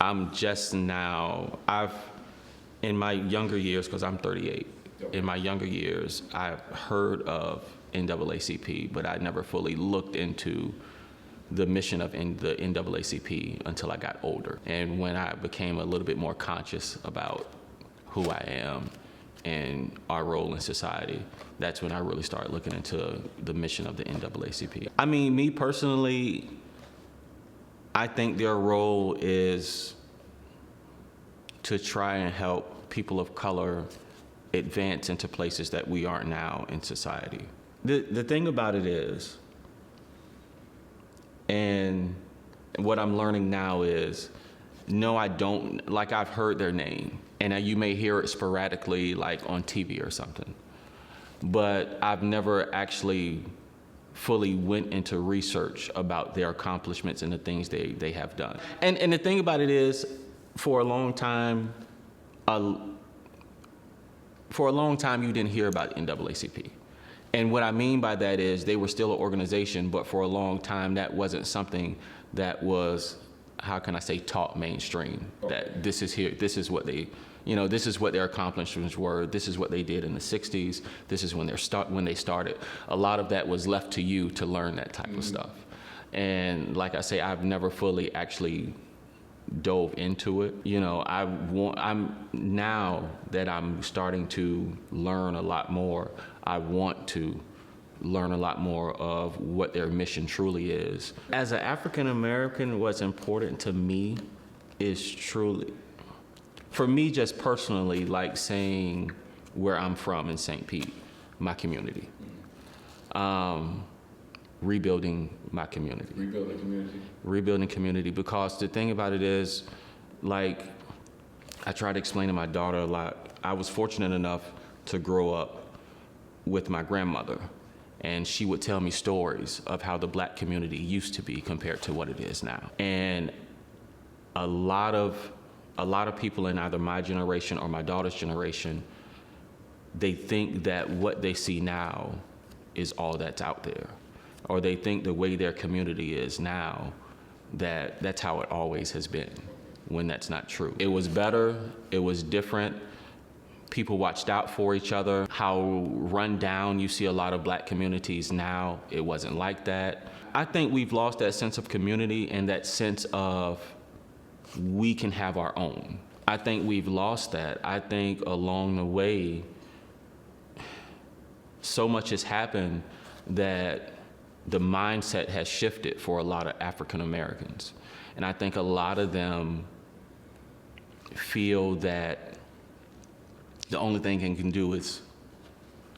I'm just now, in my younger years, because I'm 38, in my younger years, I've heard of NAACP, but I never fully looked into the mission of the NAACP until I got older. And when I became a little bit more conscious about who I am and our role in society, that's when I really started looking into the mission of the NAACP. I mean, me personally, I think their role is to try and help people of color advance into places that we aren't now in society. The thing about it is, and what I'm learning now is, no, I don't, like I've heard their name, and you may hear it sporadically like on TV or something, but I've never actually fully went into research about their accomplishments and the things they have done. And the thing about it is, for a long time you didn't hear about NAACP. And what I mean by that is they were still an organization, but for a long time that wasn't something that was, how can I say, taught mainstream. That this is what they, this is what their accomplishments were, this is what they did in the 60s, this is when they started. A lot of that was left to you to learn that type of stuff. And like I say, I've never fully actually dove into it. I'm now that I'm starting to learn a lot more, I want to learn a lot more of what their mission truly is. As an African American, what's important to me is truly, for me just personally, like saying where I'm from in St. Pete, my community. Rebuilding my community. Rebuilding community, because the thing about it is, like, I try to explain to my daughter a lot. I was fortunate enough to grow up with my grandmother, and she would tell me stories of how the black community used to be compared to what it is now. And a lot of people in either my generation or my daughter's generation, they think that what they see now is all that's out there. Or they think the way their community is now, that's how it always has been, when that's not true. It was better, it was different. People watched out for each other. How run down you see a lot of black communities now, it wasn't like that. I think we've lost that sense of community and that sense of we can have our own. I think we've lost that. I think along the way, so much has happened that the mindset has shifted for a lot of African Americans. And I think a lot of them feel that the only thing they can do is,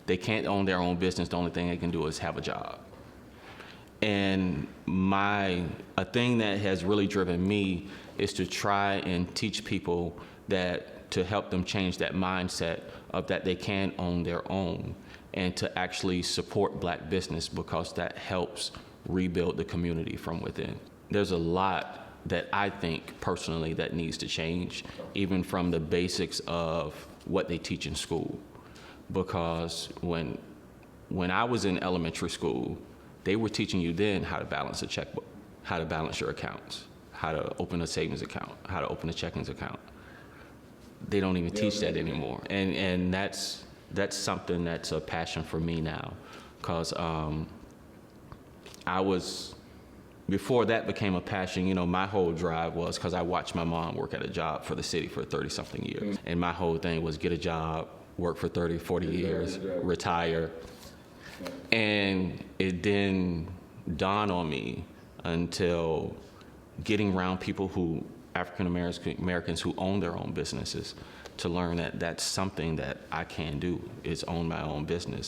they can't own their own business, the only thing they can do is have a job. And a thing that has really driven me is to try and teach people that, to help them change that mindset of that they can own their own, and to actually support black business, because that helps rebuild the community from within. There's a lot that I think personally that needs to change, even from the basics of what they teach in school. Because when I was in elementary school, they were teaching you then how to balance a checkbook, how to balance your accounts, how to open a savings account, how to open a checking account. They don't even teach that anymore. And that's something that's a passion for me now, because before that became a passion, my whole drive was because I watched my mom work at a job for the city for 30-something years. And my whole thing was get a job, work for 30, 40 years, retire. And it didn't dawn on me until getting around people who, African Americans who own their own businesses, to learn that that's something that I can do, is own my own business.